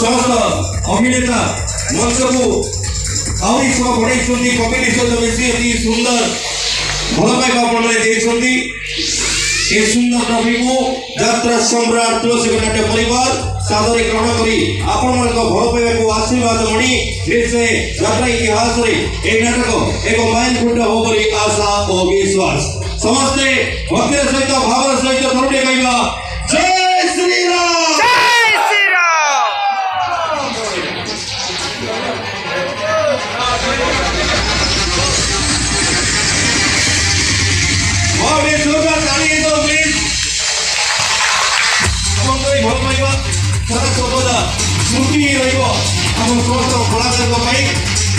समस्त अभिनेता मंच को आहरी सब बढ़ाई कॉम्पिटिशन मिसी अति सुंदर भल पाइबा आपने ए सुंदर ट्रॉफी को यात्रा सम्राट तुलसी नाट्य परिवार सादरे ग्रहण करी आपण मन को भल पाइबा को आशीर्वाद मणि से यात्रा इतिहास रे ए नाटक एक माइल खुंट हो करी आशा और विश्वास समस्ते भक्तिर सहित भावर सहित तरुणी गाइबा जय श्री राम।